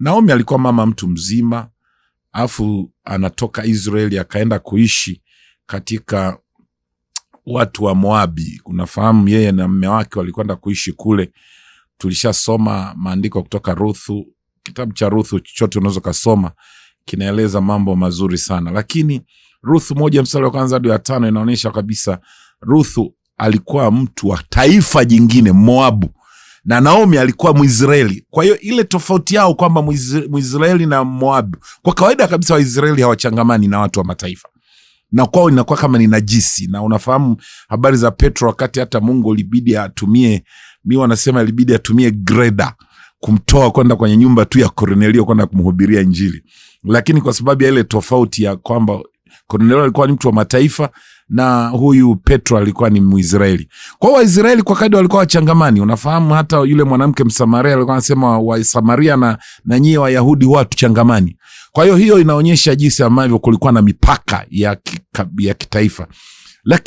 Naomi alikuwa mama mtu mzima, afu anatoka Israeli akaenda kuishi katika watu wa Moabi. Unafahamu yeye na mume wake walikwenda kuishi kule. Tulishasoma maandiko kutoka Ruthu. Kitabu cha Ruthu chochote unaweza kusoma kinaeleza mambo mazuri sana. Lakini Ruthu 1:1-5 inaonyesha kabisa Ruthu alikuwa mtu wa taifa jingine, Moabu, na Naomi alikuwa Mwisraeli. Kwa hiyo ile tofauti yao kwamba Mwisraeli na Moabu, kwa kawaida kabisa Waisraeli hawachangamani na watu wa mataifa, na kwao inakuwa kama ni najisi. Na unafahamu habari za Petro, wakati hata Mungu ilibidi atumie, mimi wanasema ilibidi atumie greda kumtoa kwenda kwenye nyumba tu ya Kornelio kwenda kumhubiria Injili. Lakini kwa sababu ya ile tofauti ya kwamba Kornelio alikuwa ni mtu wa mataifa na huyu Petro alikuwa ni Mwisraeli. Kwa hiyo Waisraeli kwa kadri walikuwa wachangamani. Unafahamu hata yule mwanamke Msamaria alikuwa anasema Wasamaria na nyie Wayahudi watu changamani. Kwa hiyo inaonyesha jinsi ambavyo kulikuwa na mipaka ya kitaifa. Lakini